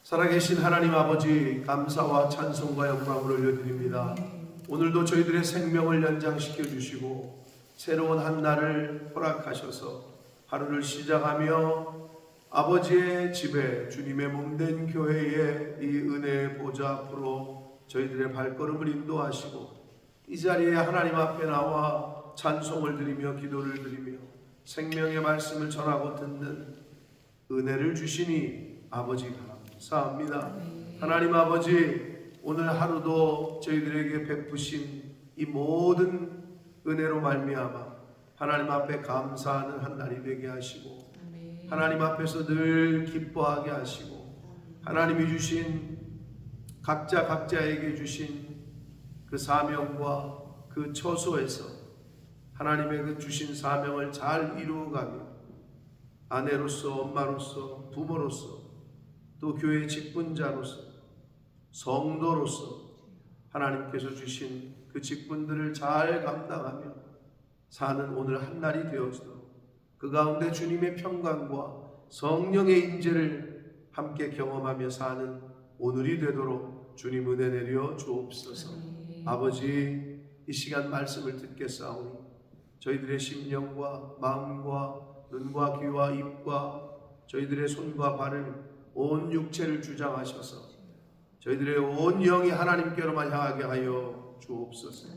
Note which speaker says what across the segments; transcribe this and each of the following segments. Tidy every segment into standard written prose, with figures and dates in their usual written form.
Speaker 1: 살아계신 하나님 아버지, 감사와 찬송과 영광을 올려드립니다. 오늘도 저희들의 생명을 연장시켜 주시고 새로운 한 날을 허락하셔서 하루를 시작하며 아버지의 집에 주님의 몸된 교회에 이 은혜의 보좌 앞으로 저희들의 발걸음을 인도하시고 이 자리에 하나님 앞에 나와 찬송을 드리며 기도를 드리며 생명의 말씀을 전하고 듣는 은혜를 주시니 아버지 감사합니다. 하나님 아버지, 오늘 하루도 저희들에게 베푸신 이 모든 은혜로 말미암아 하나님 앞에 감사하는 한 날이 되게 하시고 하나님 앞에서 늘 기뻐하게 하시고 하나님이 주신 각자에게 주신 그 사명과 그 처소에서 하나님의 그 주신 사명을 잘 이루어가며 아내로서, 엄마로서, 부모로서, 또 교회 직분자로서, 성도로서 하나님께서 주신 그 직분들을 잘 감당하며 사는 오늘 한 날이 되어지도록 그 가운데 주님의 평강과 성령의 임재를 함께 경험하며 사는 오늘이 되도록 주님 은혜 내려 주옵소서. 아버지, 이 시간 말씀을 듣겠사오니 저희들의 심령과 마음과 눈과 귀와 입과 저희들의 손과 발을 온 육체를 주장하셔서 저희들의 온 영이 하나님께로만 향하게 하여 주옵소서.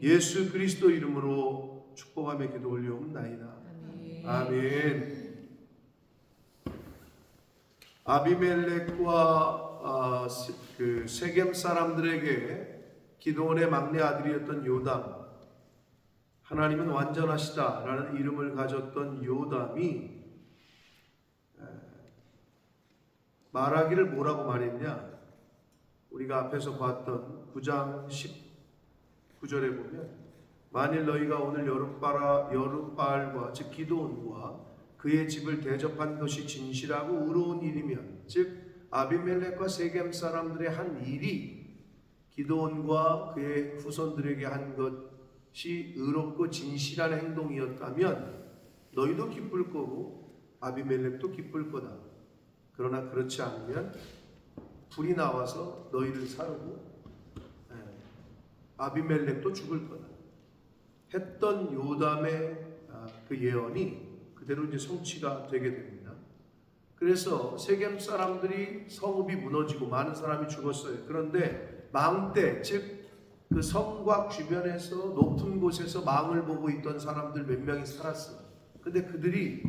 Speaker 1: 예수 그리스도 이름으로 축복하며 기도 올려옵나이다. 아멘. 아비멜렉과 그 세겜 사람들에게 기드온의 막내 아들이었던 요담, 하나님은 완전하시다라는 이름을 가졌던 요담이 말하기를 뭐라고 말했냐? 우리가 앞에서 봤던 9장 19절에 보면 만일 너희가 오늘 여룻바알과 즉 기드온과 그의 집을 대접한 것이 진실하고 의로운 일이면, 즉 아비멜렉과 세겜 사람들의 한 일이 기드온과 그의 후손들에게 한 것이 의롭고 진실한 행동이었다면 너희도 기쁠 거고 아비멜렉도 기쁠 거다. 그러나 그렇지 않으면 불이 나와서 너희를 사르고 아비멜렉도 죽을 거다 했던 요담의 그 예언이 그대로 이제 성취가 되게 됩니다. 그래서 세겜 사람들이 성읍이 무너지고 많은 사람이 죽었어요. 그런데 망대, 즉 그 성곽 주변에서 높은 곳에서 망을 보고 있던 사람들 몇 명이 살았어요. 근데 그들이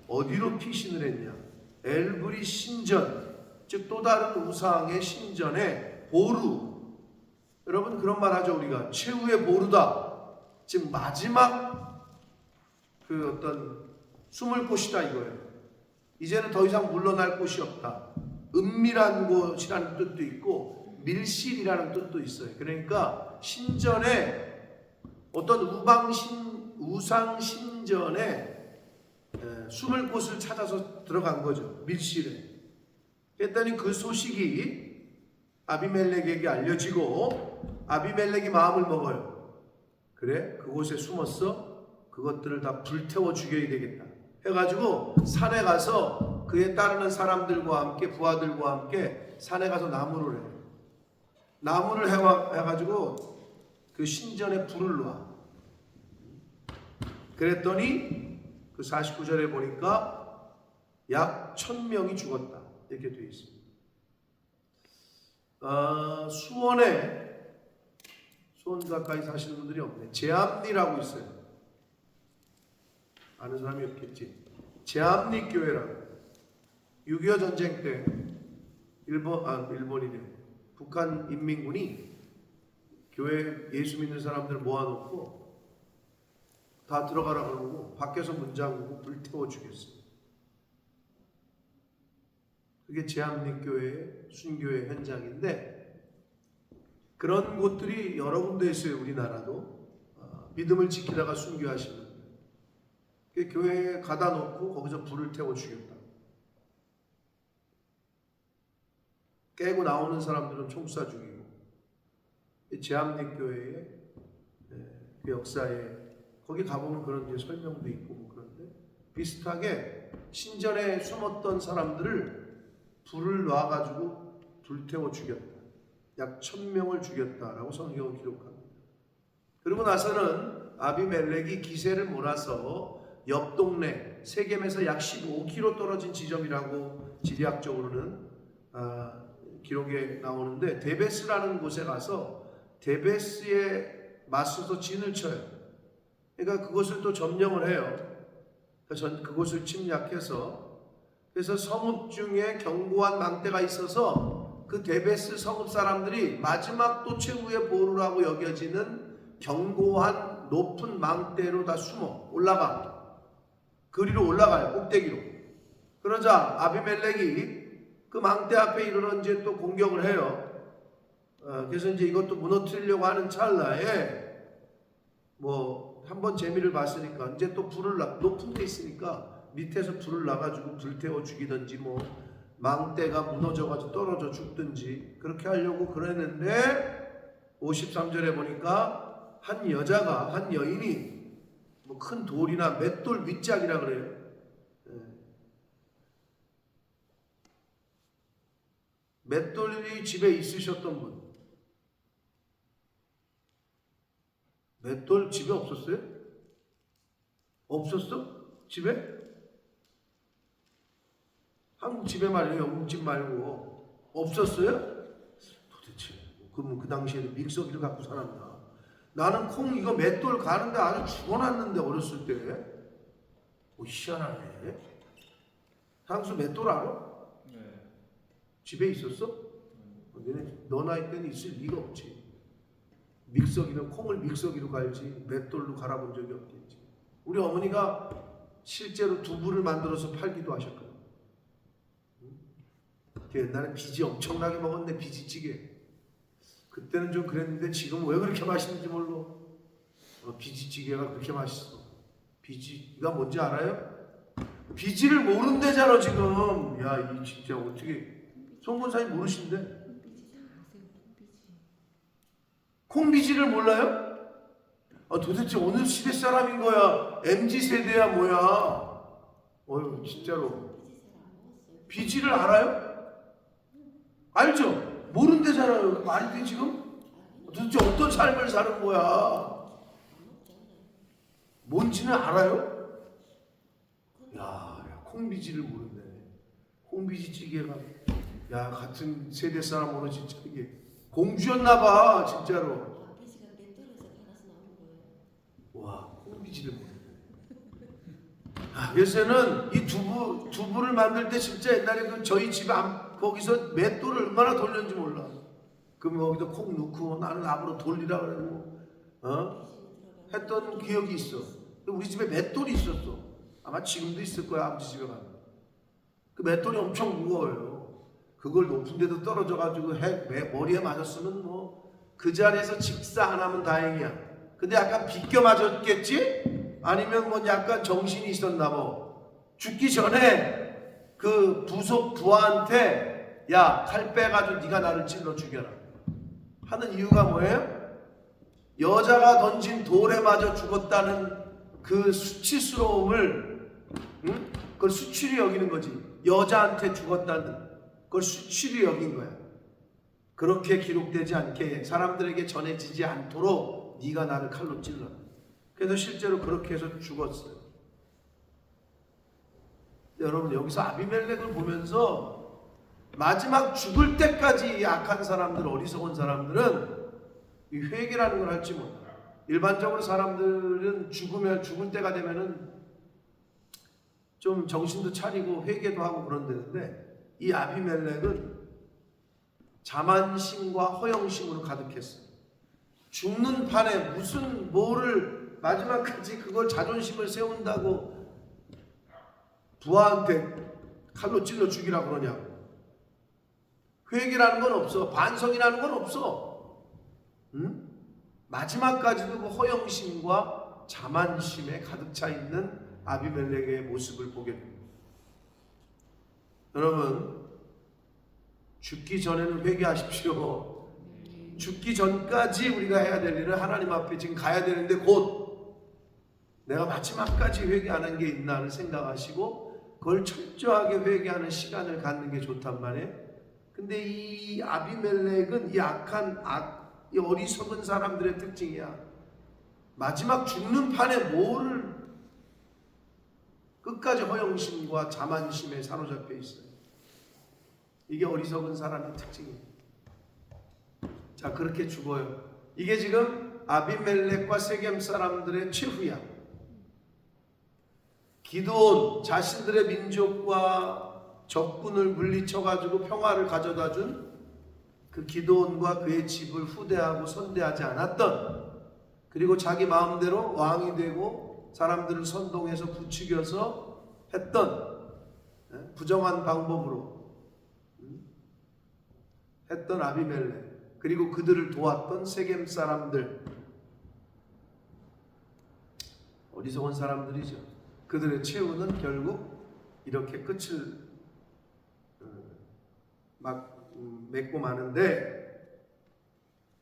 Speaker 1: 어디로 피신을 했냐? 엘브리 신전, 즉 또 다른 우상의 신전에 보루. 여러분 그런 말 하죠. 우리가 최후의 보루다. 즉 마지막 그 어떤 숨을 곳이다 이거예요. 이제는 더 이상 물러날 곳이 없다. 은밀한 곳이라는 뜻도 있고 밀실이라는 뜻도 있어요. 그러니까 신전에 어떤 우상 신전에 숨을 곳을 찾아서 들어간 거죠. 밀실에. 그랬더니 그 소식이 아비멜렉에게 알려지고 아비멜렉이 마음을 먹어요. 그래? 그곳에 숨었어? 그것들을 다 불태워 죽여야 되겠다 해가지고 산에 가서 그에 따르는 사람들과 함께 부하들과 함께 산에 가서 나무를 해요. 나무를 해가지고 그 신전에 불을 놔. 그랬더니 그 49절에 보니까 약 1000명이 죽었다 이렇게 되어 있습니다. 수원 가까이 사시는 분들이 없네. 제암리라고 있어요. 아는 사람이 없겠지. 제암리 교회라고. 6.25 전쟁 때 일본이네. 북한 인민군이 교회 예수 믿는 사람들 모아놓고 다 들어가라 그러고 밖에서 문 잠그고 불태워 죽였어요. 그게 제암리 교회의 순교의 현장인데 그런 곳들이 여러 군데 있어요. 우리나라도 믿음을 지키다가 순교하시는 교회에 가다 놓고 거기서 불을 태워 죽였다. 깨고 나오는 사람들은 총 쏴 죽이고 제암리 교회의 그 역사에 거기 가보면 그런 이제 설명도 있고 뭐 그런데 비슷하게 신전에 숨었던 사람들을 불을 놔가지고 불태워 죽였다. 약 1000명을 죽였다라고 성경은 기록합니다. 그러고 나서는 아비멜렉이 기세를 몰아서 옆 동네 세겜에서 약 15km 떨어진 지점이라고 지리학적으로는 기록에 나오는데, 데베스라는 곳에 가서 데베스에 맞서서 진을 쳐요. 그러니까 그것을 또 점령을 해요. 그곳을 침략해서, 그래서 성읍 중에 견고한 망대가 있어서 그 데베스 성읍 사람들이 마지막 또 최후의 보루라고 여겨지는 견고한 높은 망대로 다 숨어 올라가, 그리로 올라가요, 꼭대기로. 그러자 아비멜렉이 그 망대 앞에 이르러 이제 또 공격을 해요. 그래서 이제 이것도 무너뜨리려고 하는 찰나에 한번 재미를 봤으니까 이제 또 높은 데 있으니까 밑에서 불을 놔가지고 불태워 죽이든지 망대가 무너져가지고 떨어져 죽든지 그렇게 하려고 그랬는데, 53절에 보니까 한 여인이 큰 돌이나 맷돌 윗짝이라 그래요. 맷돌이 집에 있으셨던 분. 맷돌 집에 없었어요? 없었어? 집에? 한국 집에 말이에요. 영국 집 말고 없었어요? 도대체 그러면 그 당시에도 믹서기를 갖고 살았나? 나는 콩 이거 맷돌 가는데 아주 죽어놨는데 어렸을 때. 희한하네. 상수 맷돌 알아?
Speaker 2: 네.
Speaker 1: 집에 있었어? 너 나이 때는 있을 리가 없지. 믹서기는 콩을 믹서기로 갈지 맷돌로 갈아본 적이 없겠지. 우리 어머니가 실제로 두부를 만들어서 팔기도 하셨거든. 옛날에 비지 엄청나게 먹었네, 비지찌개. 그때는 좀 그랬는데 지금 왜 그렇게 맛있는지 몰라. 비지찌개가 그렇게 맛있어. 비지가 뭔지 알아요? 비지를 모른대잖아 지금. 야, 이 진짜 어떻게 송 권사님 모르신대? 콩비지를 몰라요? 도대체 어느 시대 사람인 거야? MZ세대야 뭐야? 진짜로. 비지를 알아요? 알죠? 모른대잖아요. 말이 돼 지금? 도대체 어떤 삶을 사는 거야? 뭔지는 알아요? 야, 콩비지를 모른대. 콩비지찌개가, 야, 같은 세대 사람으로 진짜 이게 공주였나봐 진짜로. 와, 콩비지를 모르네. 요새는 이 두부를 만들 때 진짜 옛날에 저희 집 거기서 맷돌을 얼마나 돌렸는지 몰라. 그럼 거기다 콩 넣고 나는 앞으로 돌리라 그러고 했던 기억이 있어. 우리 집에 맷돌이 있었어. 아마 지금도 있을 거야. 아버지 집에 가면 그 맷돌이 엄청 무거워요. 그걸 높은 데도 떨어져가지고 머리에 맞았으면 그 자리에서 직사 안 하면 다행이야. 근데 약간 비껴 맞았겠지? 아니면 약간 정신이 있었나 죽기 전에 그 부속 부하한테 야, 칼 빼가지고 네가 나를 찔러 죽여라 하는 이유가 뭐예요? 여자가 던진 돌에 맞아 죽었다는 그 수치스러움을, 그걸 수치로 여기는 거지. 여자한테 죽었다는 그걸 수치로 여긴 거야. 그렇게 기록되지 않게, 사람들에게 전해지지 않도록 네가 나를 칼로 찔러. 그래서 실제로 그렇게 해서 죽었어요. 여러분, 여기서 아비멜렉을 보면서 마지막 죽을 때까지 약한 사람들, 어리석은 사람들은 이 회개라는 걸 할지 못해요. 일반적으로 사람들은 죽을 때가 되면은 좀 정신도 차리고 회개도 하고 그런다는데, 이 아비멜렉은 자만심과 허영심으로 가득했어요. 죽는 판에 무슨 뭐를 마지막까지 그걸 자존심을 세운다고 부하한테 칼로 찔러 죽이라고 그러냐고. 회개라는 건 없어. 반성이라는 건 없어. 응? 마지막까지도 그 허영심과 자만심에 가득 차 있는 아비멜렉의 모습을 보게 됩니다. 여러분, 죽기 전에는 회개하십시오. 죽기 전까지 우리가 해야 될 일은 하나님 앞에 지금 가야 되는데 곧 내가 마지막까지 회개 안 한 게 있나를 생각하시고 그걸 철저하게 회개하는 시간을 갖는 게 좋단 말이에요. 근데 이 아비멜렉은 이 어리석은 사람들의 특징이야. 마지막 죽는 판에 뭐를 끝까지 허영심과 자만심에 사로잡혀 있어요. 이게 어리석은 사람의 특징이에요. 자, 그렇게 죽어요. 이게 지금 아비멜렉과 세겜 사람들의 최후야. 기드온 자신들의 민족과 적군을 물리쳐가지고 평화를 가져다 준 그 기드온과 그의 집을 후대하고 선대하지 않았던, 그리고 자기 마음대로 왕이 되고 사람들을 선동해서 부추겨서 했던, 부정한 방법으로 했던 아비멜렉, 그리고 그들을 도왔던 세겜 사람들, 어리석은 사람들이죠. 그들의 최후는 결국 이렇게 끝을 맺고 마는데,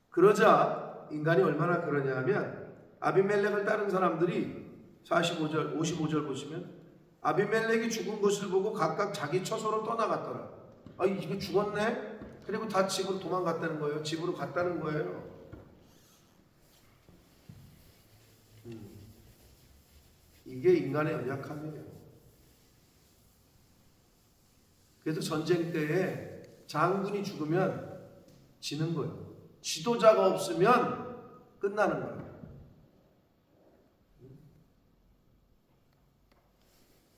Speaker 1: 그러자 인간이 얼마나 그러냐 하면, 아비멜렉을 따른 사람들이 45절, 55절 보시면 아비멜렉이 죽은 것을 보고 각각 자기 처소로 떠나갔더라. 아, 이거 죽었네? 그리고 다 집으로 도망갔다는 거예요. 집으로 갔다는 거예요. 이게 인간의 연약함이에요. 그래서 전쟁 때에 장군이 죽으면 지는 거예요. 지도자가 없으면 끝나는 거예요.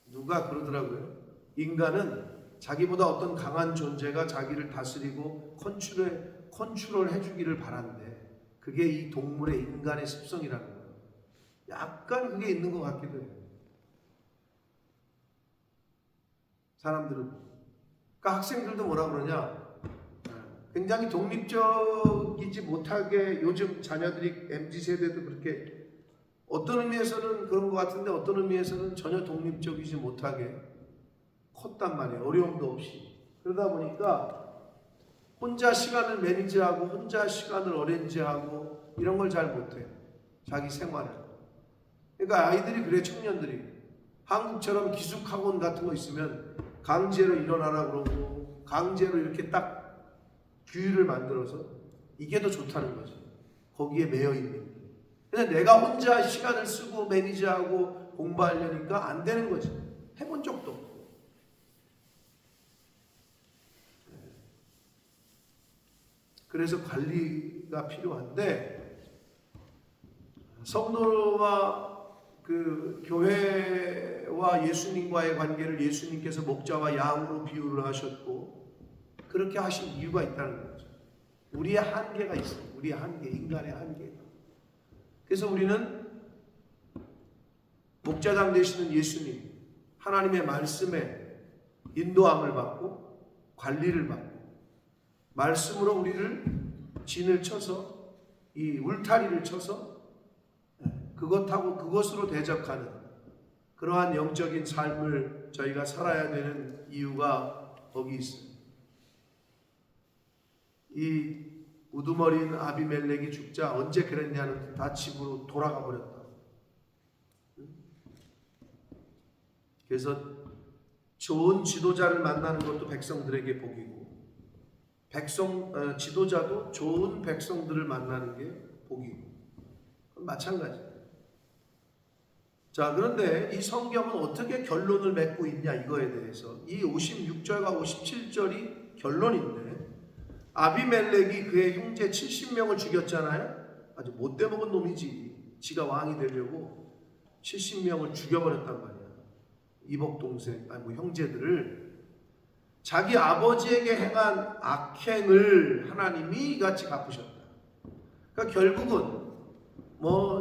Speaker 1: 누가 그러더라고요. 인간은 자기보다 어떤 강한 존재가 자기를 다스리고 컨트롤 해주기를 바란대. 그게 이 동물의 인간의 습성이라는 거예요. 약간 그게 있는 것 같기도 해요. 사람들은. 그러니까 학생들도 뭐라 그러냐, 굉장히 독립적이지 못하게, 요즘 자녀들이 MZ세대도 그렇게 어떤 의미에서는 그런 것 같은데 어떤 의미에서는 전혀 독립적이지 못하게 컸단 말이에요. 어려움도 없이. 그러다 보니까 혼자 시간을 매니지하고 혼자 시간을 어레인지하고 이런 걸 잘 못해요. 자기 생활을. 그러니까 아이들이 그래, 청년들이. 한국처럼 기숙학원 같은 거 있으면 강제로 일어나라 그러고 강제로 이렇게 딱 규율을 만들어서 이게 더 좋다는 거죠. 거기에 매여 있는. 근데 내가 혼자 시간을 쓰고 매니지하고 공부하려니까 안 되는 거지. 해본 적도 없고. 그래서 관리가 필요한데, 성도와 그 교회와 예수님과의 관계를 예수님께서 목자와 양으로 비유를 하셨고, 그렇게 하신 이유가 있다는 거죠. 우리의 한계가 있어요. 우리의 한계, 인간의 한계가. 그래서 우리는 목자장 되시는 예수님, 하나님의 말씀에 인도함을 받고 관리를 받고, 말씀으로 우리를 진을 쳐서, 이 울타리를 쳐서 그것하고 그것으로 대적하는 그러한 영적인 삶을 저희가 살아야 되는 이유가 거기 있어요. 이 우두머리인 아비멜렉이 죽자 언제 그랬냐는, 다 집으로 돌아가 버렸다. 그래서 좋은 지도자를 만나는 것도 백성들에게 복이고, 지도자도 좋은 백성들을 만나는 게 복이고, 마찬가지예요. 자, 그런데 이 성경은 어떻게 결론을 맺고 있냐, 이거에 대해서 이 56절과 57절이 결론인데, 아비멜렉이 그의 형제 70명을 죽였잖아요. 아주 못돼 먹은 놈이지. 지가 왕이 되려고 70명을 죽여버렸단 말이야. 이복 동생, 형제들을. 자기 아버지에게 행한 악행을 하나님이 이같이 갚으셨다. 그러니까 결국은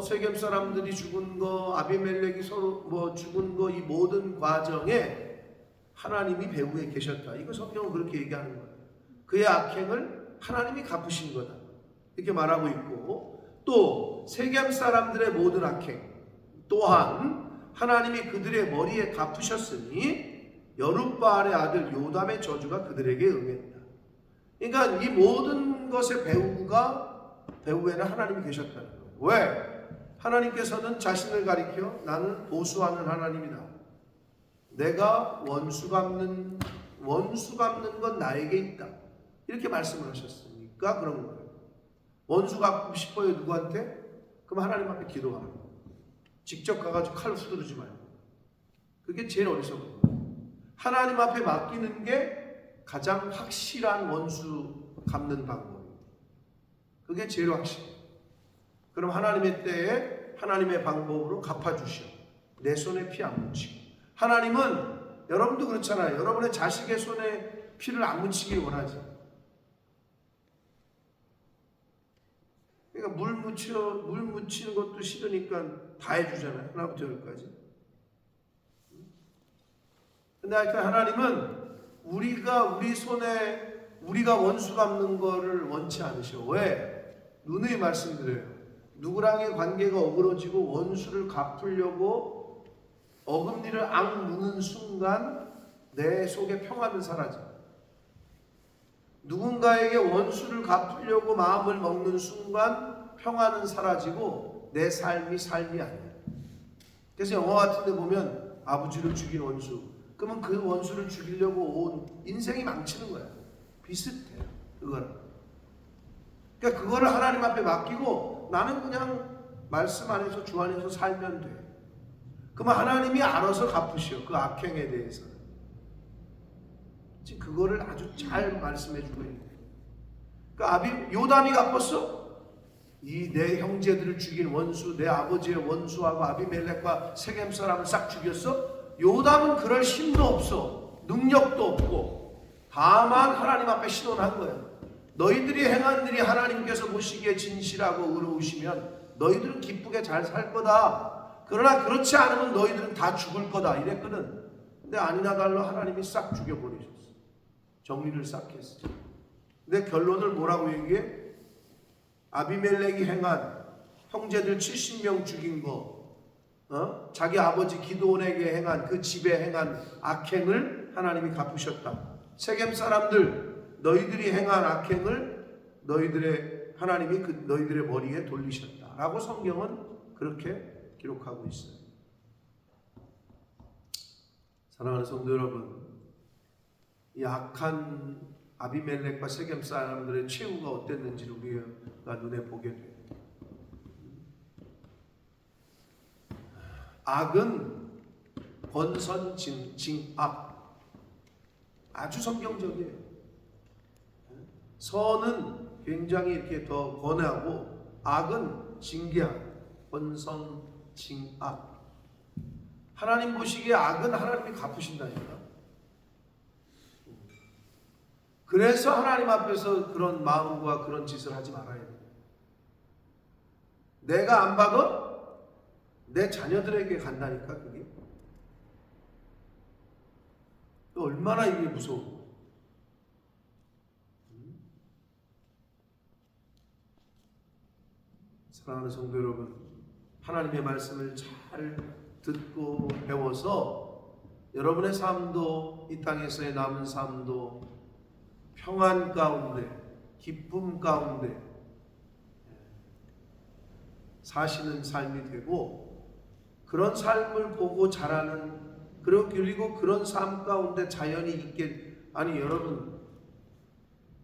Speaker 1: 세겜 사람들이 죽은 거, 아비멜렉이 서로 죽은 거, 이 모든 과정에 하나님이 배후에 계셨다. 이거 성경은 그렇게 얘기하는 거예요. 그의 악행을 하나님이 갚으신 거다. 이렇게 말하고 있고, 또 세겜 사람들의 모든 악행 또한 하나님이 그들의 머리에 갚으셨으니 여룻바알의 아들 요담의 저주가 그들에게 응했다. 그러니까 이 모든 것의 배후에는 하나님이 계셨다는 거예요. 왜? 하나님께서는 자신을 가리켜 나는 보수하는 하나님이다. 내가 원수 갚는 건 나에게 있다. 이렇게 말씀을 하셨으니까 그런 거예요. 원수 갚고 싶어요. 누구한테? 그럼 하나님 앞에 기도하라. 직접 가가지고 칼로 후두르지 말고. 그게 제일 어리석은 거예요. 하나님 앞에 맡기는 게 가장 확실한 원수 갚는 방법이에요. 그게 제일 확실해요. 그럼 하나님의 때에 하나님의 방법으로 갚아주셔. 내 손에 피 안 묻히고. 하나님은 여러분도 그렇잖아요. 여러분의 자식의 손에 피를 안 묻히길 원하지. 그러니까 물 묻히는 것도 싫으니까 다 해주잖아요. 하나부터 열까지. 근데 하여튼 하나님은 우리 손에 우리가 원수 갚는 거를 원치 않으셔. 왜? 누누이 말씀드려요. 누구랑의 관계가 어그러지고 원수를 갚으려고 어금니를 악무는 순간 내 속에 평안은 사라져. 누군가에게 원수를 갚으려고 마음을 먹는 순간 평안은 사라지고 내 삶이 아니야. 그래서 영화 같은 데 보면 아버지를 죽인 원수, 그러면 그 원수를 죽이려고 온 인생이 망치는 거야. 비슷해요. 그거는. 그러니까 그거를 하나님 앞에 맡기고 나는 그냥 말씀 안에서 주 안에서 살면 돼. 그러면 하나님이 알아서 갚으시오. 그 악행에 대해서. 지금 그거를 아주 잘 말씀해 주고 있는 거예요. 그러니까 요담이 갚았어? 이 내 형제들을 죽인 원수, 내 아버지의 원수하고 아비멜렉과 세겜 사람을 싹 죽였어? 요담은 그럴 힘도 없어. 능력도 없고. 다만 하나님 앞에 신원한 거야. 너희들이 행한 일이 하나님께서 보시기에 진실하고 의로우시면 너희들은 기쁘게 잘 살 거다. 그러나 그렇지 않으면 너희들은 다 죽을 거다. 이랬거든. 근데 아니나 달라 하나님이 싹 죽여버리셨어. 정리를 싹 했어. 근데 결론을 뭐라고 얘기해? 아비멜렉이 행한 형제들 70명 죽인 거, 자기 아버지 기드온에게 행한 그 집에 행한 악행을 하나님이 갚으셨다. 세겜 사람들 너희들이 행한 악행을 하나님이 너희들의 머리에 돌리셨다라고 성경은 그렇게 기록하고 있어요. 사랑하는 성도 여러분, 이 악한 아비멜렉과 세겜 사람들의 최후가 어땠는지를 우리가 눈에 보게 돼요. 악은 권선징악, 아주 성경적이에요. 선은 굉장히 이렇게 더 권하고 악은 징계하고 권선징악. 하나님 보시기에 악은 하나님이 갚으신다니까. 그래서 하나님 앞에서 그런 마음과 그런 짓을 하지 말아야 돼요. 내가 안 받아? 내 자녀들에게 간다니까 그게. 얼마나 이게 무서워. 사랑하는 성도 여러분, 하나님의 말씀을 잘 듣고 배워서 여러분의 삶도, 이 땅에서의 남은 삶도 평안 가운데, 기쁨 가운데 사시는 삶이 되고, 그런 삶을 보고 자라는, 그리고 그런 삶 가운데 자연이 있게. 아니 여러분,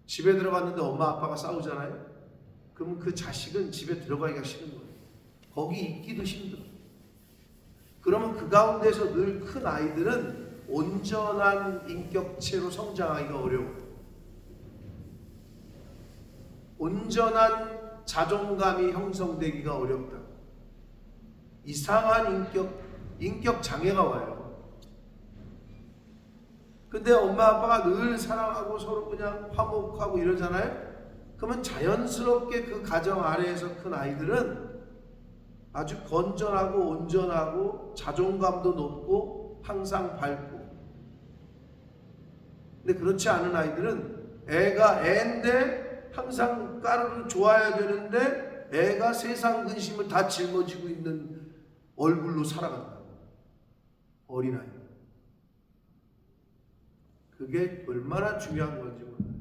Speaker 1: 집에 들어갔는데 엄마 아빠가 싸우잖아요. 그럼 그 자식은 집에 들어가기가 싫은 거예요. 거기 있기도 힘들어. 그러면 그 가운데서 늘 큰 아이들은 온전한 인격체로 성장하기가 어려워요. 온전한 자존감이 형성되기가 어렵다. 이상한 인격 장애가 와요. 근데 엄마 아빠가 늘 사랑하고 서로 그냥 화목하고 이러잖아요. 그러면 자연스럽게 그 가정 아래에서 큰 아이들은 아주 건전하고 온전하고 자존감도 높고 항상 밝고. 근데 그렇지 않은 아이들은 애가 애인데 항상 까르르 좋아야 되는데 애가 세상 근심을 다 짊어지고 있는 얼굴로 살아간다. 어린아이. 그게 얼마나 중요한 건지 몰라요.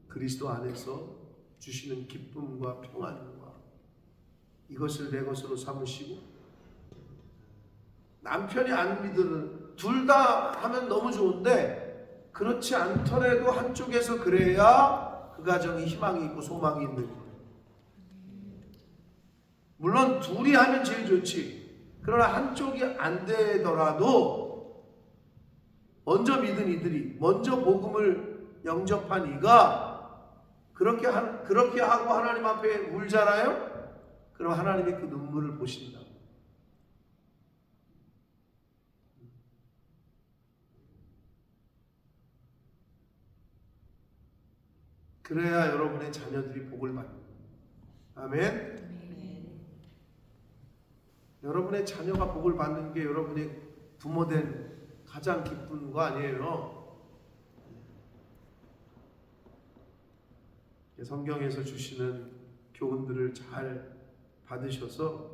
Speaker 1: 그리스도 안에서 주시는 기쁨과 평안과 이것을 내 것으로 삼으시고 남편이 안 믿는, 둘 다 하면 너무 좋은데 그렇지 않더라도 한쪽에서 그래야 그 가정이 희망이 있고 소망이 있는 거예요. 물론 둘이 하면 제일 좋지. 그러나 한쪽이 안 되더라도 먼저 믿은 이들이, 먼저 복음을 영접한 이가 그렇게 하고 하나님 앞에 울잖아요. 그럼 하나님이 그 눈물을 보신다. 그래야 여러분의 자녀들이 복을 받는. 아멘. 여러분의 자녀가 복을 받는 게 여러분의 부모된 가장 기쁜 거 아니에요. 성경에서 주시는 교훈들을 잘 받으셔서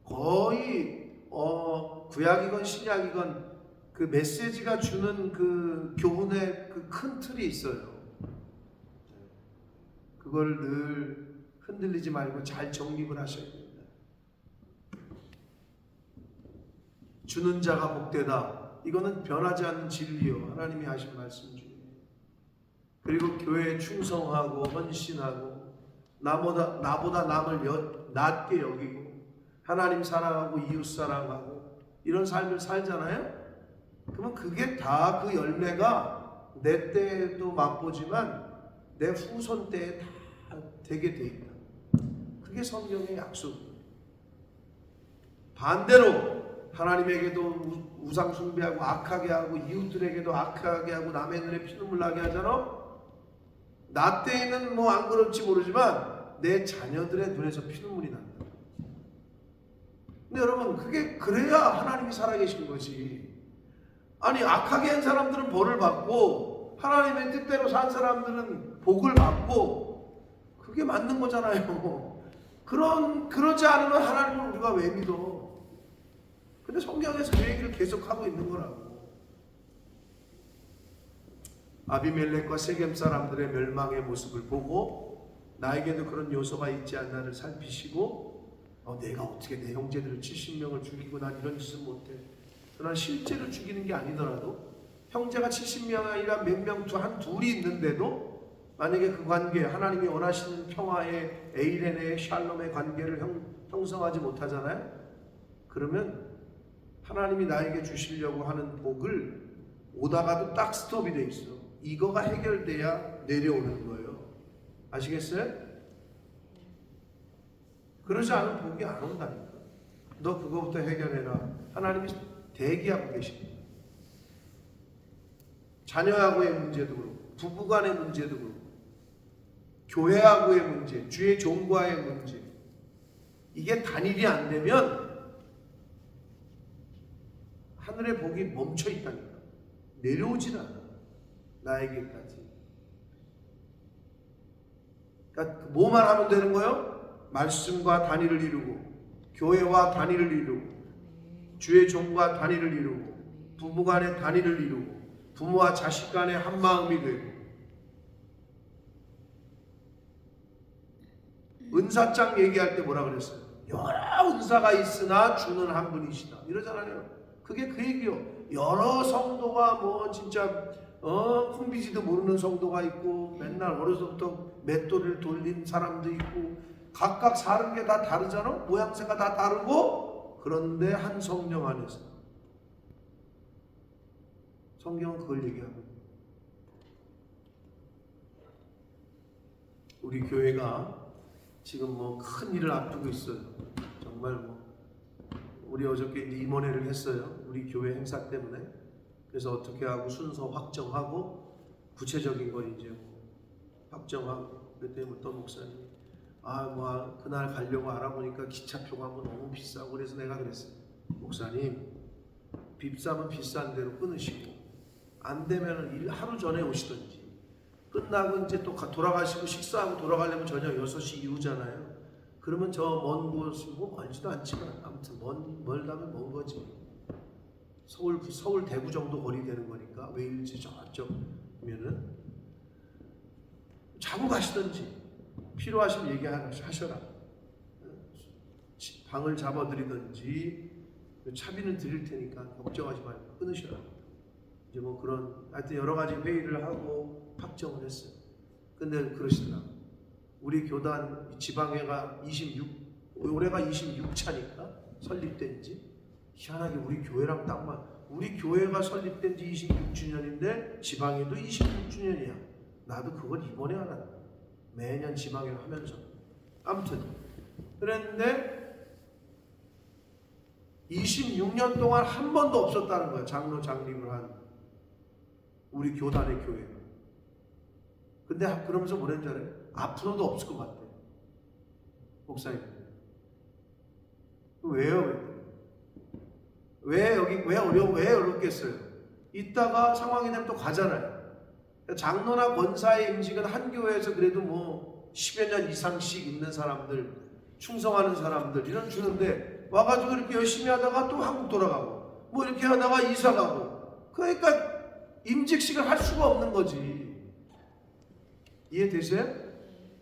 Speaker 1: 거의 구약이건 신약이건 그 메시지가 주는 그 교훈의 그 큰 틀이 있어요. 그걸 늘 흔들리지 말고 잘 정립을 하셔야 됩니다. 주는 자가 복되다. 이거는 변하지 않는 진리요. 하나님이 하신 말씀 중에. 그리고 교회에 충성하고 헌신하고 나보다 남을 낮게 여기고 하나님 사랑하고 이웃 사랑하고 이런 삶을 살잖아요. 그러면 그게 다 그 열매가 내 때에도 맛보지만 내 후손 때에 다 되게 돼 있다. 그게 성경의 약속이에요. 반대로 하나님에게도 우상 숭배하고 악하게 하고 이웃들에게도 악하게 하고 남의 눈에 피눈물 나게 하잖아. 나 때에는 뭐 안 그럴지 모르지만 내 자녀들의 눈에서 피눈물이 난다. 근데 여러분 그게 그래야 하나님이 살아계신 거지. 아니 악하게 한 사람들은 벌을 받고 하나님의 뜻대로 산 사람들은 복을 받고 그게 맞는 거잖아요. 그러지 않으면 하나님을 우리가 왜 믿어? 근데 성경에서 그 얘기를 계속하고 있는 거라고. 아비멜렉과 세겜 사람들의 멸망의 모습을 보고 나에게도 그런 요소가 있지 않나를 살피시고 내가 어떻게 내 형제들을 70명을 죽이고 난 이런 짓은 못해. 그러나 실제로 죽이는 게 아니더라도 형제가 70명이 아니라 몇 명, 둘이 있는데도 만약에 그 관계, 하나님이 원하시는 평화의 에이렌의 샬롬의 관계를 형성하지 못하잖아요. 그러면 하나님이 나에게 주시려고 하는 복을 오다가도 딱 스톱이 돼 있어. 이거가 해결돼야 내려오는 거예요. 아시겠어요? 그러지 않으면 복이 안 온다니까. 너 그거부터 해결해라. 하나님이 대기하고 계십니다. 자녀하고의 문제도 그렇고 부부간의 문제도 그렇고 교회하고의 문제, 주의 종과의 문제, 이게 단일이 안 되면 하늘의 복이 멈춰 있다니까. 내려오질 않아. 나에게까지. 그러니까 뭐만 하면 되는 거예요? 말씀과 단일을 이루고 교회와 단일을 이루고 주의 종과 단일을 이루고 부부 간의 단일을 이루고 부모와 자식 간의 한마음이 되고 은사장 얘기할 때 뭐라 그랬어요? 여러 은사가 있으나 주는 한 분이시다 이러잖아요. 그게 그 얘기요. 여러 성도가 뭐 진짜 쿵비지도 모르는 성도가 있고 맨날 어려서부터 맷돌을 돌린 사람도 있고 각각 사는 게 다 다르잖아. 모양새가 다 다르고 그런데 한 성령 안에서 성경은 그걸 얘기하고 우리 교회가 지금 뭐 큰 일을 앞두고 있어요. 정말 뭐 우리 어저께 임원회를 했어요. 우리 교회 행사 때문에. 그래서 어떻게 하고 순서 확정하고 구체적인 걸 이제 확정하고 그때 어떤 목사님이 뭐 그날 가려고 알아보니까 기차표가 뭐 너무 비싸고 그래서 내가 그랬어요. 목사님 비싸면 비싼 대로 끊으시고 안 되면 하루 전에 오시든지 끝나고 이제 또 돌아가시고 식사하고 돌아가려면 저녁 6시 이후잖아요. 그러면 저 먼 곳이 뭐 멀지도 않지만 아무튼 멀다면 먼 거지. 서울 대구 정도 거리 되는 거니까 왜 일지 저쪽면은 자고 가시든지 필요하시면 얘기하셔라. 방을 잡아드리든지 차비는 드릴 테니까 걱정하지 말고 끊으셔라. 이제 뭐 그런 하여튼 여러 가지 회의를 하고 확정을 했어요. 근데 그러시더라고요. 우리 교단 지방회가 올해가 26차니까 설립된 지 희한하게 우리 교회랑 딱 우리 교회가 설립된 지 26주년인데 지방회도 26주년이야. 나도 그걸 이번에 알았다. 매년 지방회를 하면서 아무튼 그랬는데 26년 동안 한 번도 없었다는 거야. 장로 장립을 한 우리 교단의 교회가. 근데 그러면서 뭐랬는 줄 알아요? 앞으로도 없을 것 같아. 목사님. 왜요? 왜 어렵겠어요? 이따가 상황이 되면 또 가잖아요. 장로나 권사의 임직은 한 교회에서 그래도 뭐 10여 년 이상씩 있는 사람들, 충성하는 사람들 이런 주는데 와가지고 이렇게 열심히 하다가 또 한국 돌아가고 뭐 이렇게 하다가 이사 가고 그러니까 임직식을 할 수가 없는 거지. 이해되세요?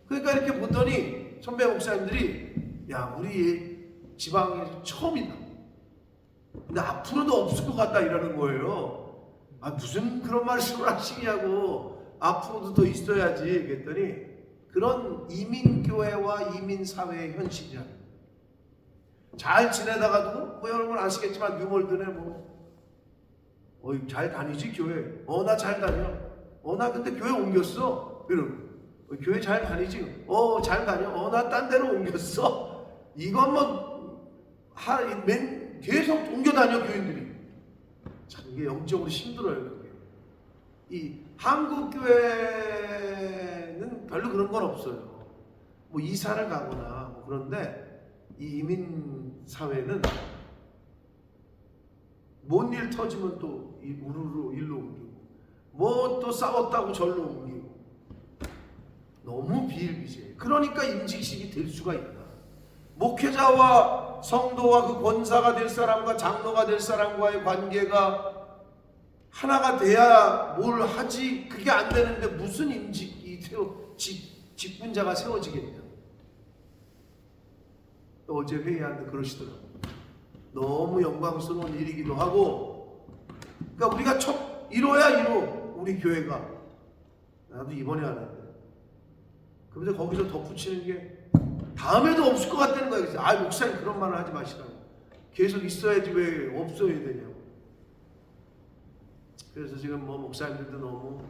Speaker 1: 그러니까 이렇게 보더니 선배 목사님들이 야 우리 지방에 처음이다. 근데 앞으로도 없을 것 같다 이러는 거예요. 아 무슨 그런 말씀을 하시냐고. 앞으로도 더 있어야지. 그랬더니 그런 이민교회와 이민사회의 현실이야. 잘 지내다가도 뭐 여러분 아시겠지만 뉴월드네 잘 다니지 교회. 나 잘 다녀. 나 근데 교회 옮겼어. 이러고 교회 잘 다니지. 잘 다녀. 나 딴 데로 옮겼어. 이것만 계속 옮겨 다녀 교인들이. 참 이게 영적으로 힘들어요. 그게. 이 한국 교회는 별로 그런 건 없어요. 뭐 이사를 가거나 뭐 그런데 이 이민 사회는 뭔 일 터지면 또 우르르 일로 옮기고 뭐 또 싸웠다고 절로 옮기고 너무 비일비재해요. 그러니까 임직식이 될 수가 있다. 목회자와 성도와 그 권사가 될 사람과 장로가 될 사람과의 관계가 하나가 돼야 뭘 하지. 그게 안 되는데 무슨 직분자가 세워지겠냐. 또 어제 회의하는데 그러시더라고요. 너무 영광스러운 일이기도 하고 그러니까 우리가 첫 1호야 1호 우리 교회가. 나도 이번에 하는데 그런데 거기서 덧붙이는 게 다음에도 없을 것 같다는 거예요. 목사님 그런 말을 하지 마시라고. 계속 있어야지 왜 없어야 되냐고. 그래서 지금 뭐 목사님들도 너무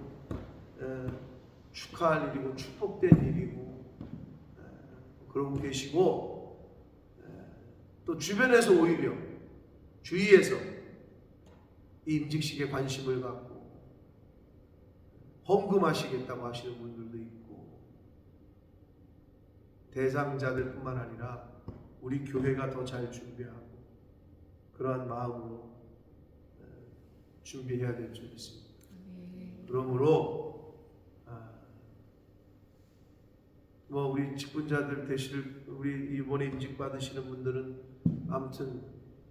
Speaker 1: 축하할 일이고 축복된 일이고 그러고 계시고 또 주변에서 오히려 주위에서 이 임직식에 관심을 갖고 헌금하시겠다고 하시는 분들도 있고 대상자들 뿐만 아니라 우리 교회가 더 잘 준비하고 그러한 마음으로 준비해야 될 줄 믿습니다. 그러므로 뭐 우리 직분자들 되실 우리 이번에 임직 받으시는 분들은 아무튼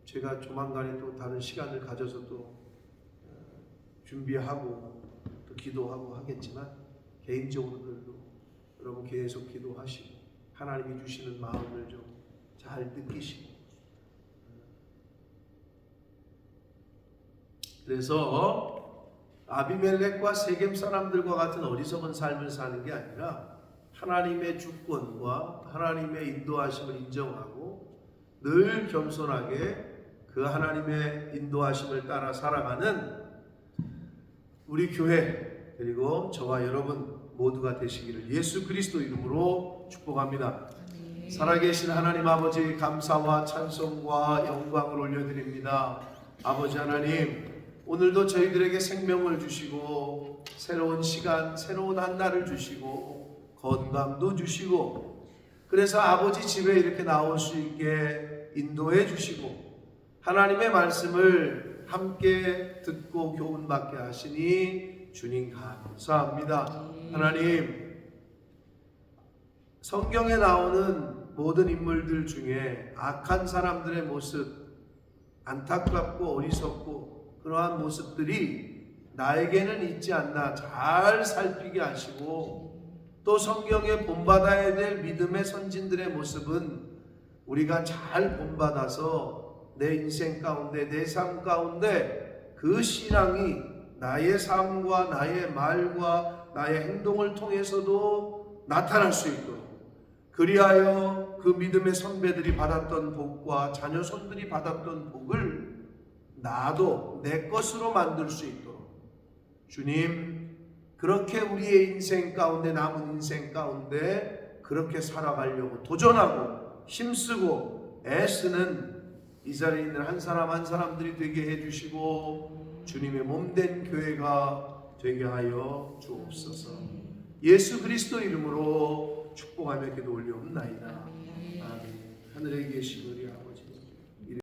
Speaker 1: 제가 조만간에 또 다른 시간을 가져서 또 준비하고 또 기도하고 하겠지만 개인적으로도 여러분 계속 기도하시고 하나님이 주시는 마음을 좀 잘 느끼시고 그래서 아비멜렉과 세겜 사람들과 같은 어리석은 삶을 사는 게 아니라 하나님의 주권과 하나님의 인도하심을 인정하고 늘 겸손하게 그 하나님의 인도하심을 따라 살아가는 우리 교회 그리고 저와 여러분 모두가 되시기를 예수 그리스도 이름으로 축복합니다. 살아계신 하나님 아버지 감사와 찬송과 영광을 올려드립니다. 아버지 하나님 오늘도 저희들에게 생명을 주시고 새로운 시간 새로운 한 날을 주시고 건강도 주시고 그래서 아버지 집에 이렇게 나올 수 있게 인도해 주시고 하나님의 말씀을 함께 듣고 교훈받게 하시니 주님 감사합니다. 하나님 성경에 나오는 모든 인물들 중에 악한 사람들의 모습 안타깝고 어리석고 그러한 모습들이 나에게는 있지 않나 잘 살피게 하시고 또 성경에 본받아야 될 믿음의 선진들의 모습은 우리가 잘 본받아서 내 인생 가운데, 내 삶 가운데 그 신앙이 나의 삶과 나의 말과 나의 행동을 통해서도 나타날 수 있도록, 그리하여 그 믿음의 선배들이 받았던 복과 자녀손들이 받았던 복을 나도 내 것으로 만들 수 있도록 주님, 그렇게 우리의 인생 가운데, 남은 인생 가운데 그렇게 살아가려고 도전하고 힘쓰고 애쓰는 이 자리에 있는 한 사람 한 사람들이 되게 해주시고 주님의 몸된 교회가 되게 하여 주옵소서. 예수 그리스도 이름으로 축복하며 기도 올리옵나이다. 아멘. 하늘에 계신 우리 아버지,